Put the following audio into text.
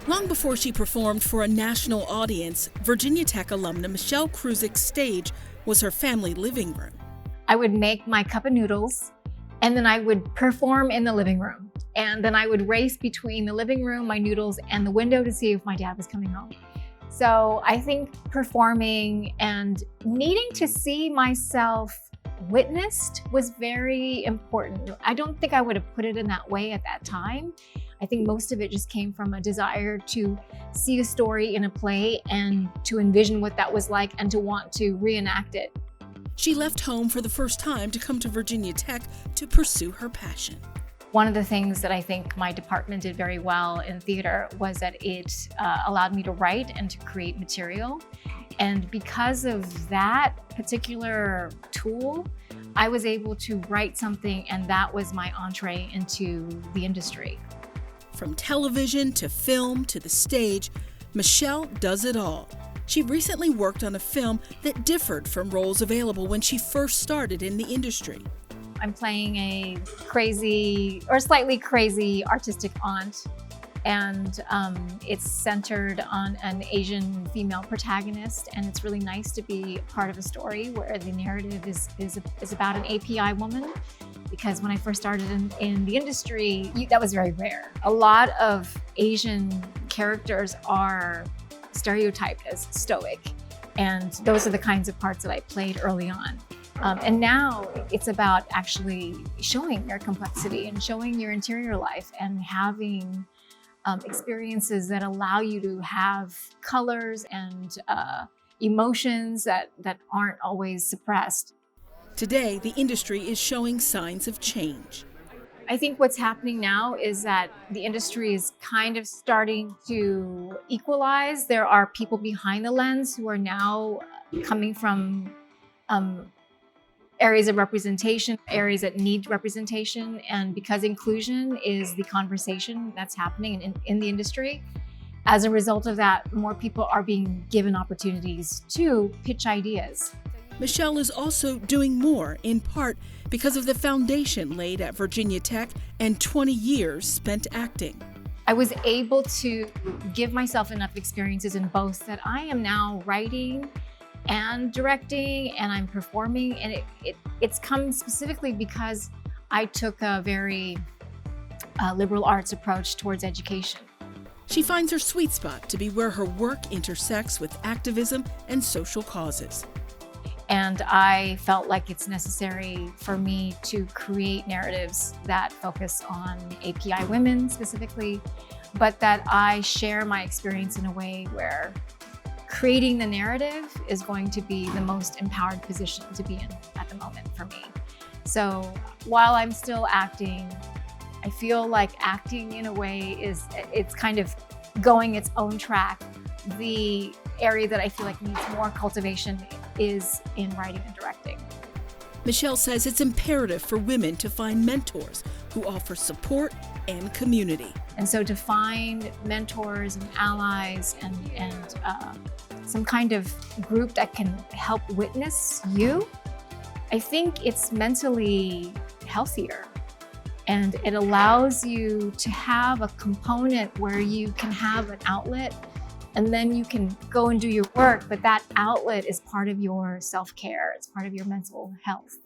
Long before she performed for a national audience, Virginia Tech alumna Michelle Krusiec's stage was her family living room. I would make my cup of noodles, and then I would perform in the living room. And then I would race between the living room, my noodles, and the window to see if my dad was coming home. So I think performing and needing to see myself witnessed was very important. I don't think I would have put it in that way at that time. I think most of it just came from a desire to see a story in a play and to envision what that was like and to want to reenact it. She left home for the first time to come to Virginia Tech to pursue her passion. One of the things that I think my department did very well in theater was that it allowed me to write and to create material. And because of that particular tool, I was able to write something, and that was my entree into the industry. From television to film to the stage, Michelle does it all. She recently worked on a film that differed from roles available when she first started in the industry. I'm playing a crazy or slightly crazy artistic aunt, and it's centered on an Asian female protagonist, and it's really nice to be part of a story where the narrative is about an API woman, because when I first started in the industry, that was very rare. A lot of Asian characters are stereotyped as stoic, and those are the kinds of parts that I played early on. And now it's about actually showing your complexity and showing your interior life and having experiences that allow you to have colors and emotions that aren't always suppressed. Today, the industry is showing signs of change. I think what's happening now is that the industry is kind of starting to equalize. There are people behind the lens who are now coming from areas of representation, areas that need representation. And because inclusion is the conversation that's happening in the industry, as a result of that, more people are being given opportunities to pitch ideas. Michelle is also doing more, in part because of the foundation laid at Virginia Tech and 20 years spent acting. I was able to give myself enough experiences in both that I am now writing and directing, and I'm performing, and it's come specifically because I took a very liberal arts approach towards education. She finds her sweet spot to be where her work intersects with activism and social causes. And I felt like it's necessary for me to create narratives that focus on API women specifically, but that I share my experience in a way where creating the narrative is going to be the most empowered position to be in at the moment for me. So while I'm still acting, I feel like acting in a way it's kind of going its own track. The area that I feel like needs more cultivation is in writing and directing. Michelle says it's imperative for women to find mentors who offer support and community. And so to find mentors and allies and some kind of group that can help witness you, I think it's mentally healthier. And it allows you to have a component where you can have an outlet, and then you can go and do your work, but that outlet is part of your self-care, it's part of your mental health.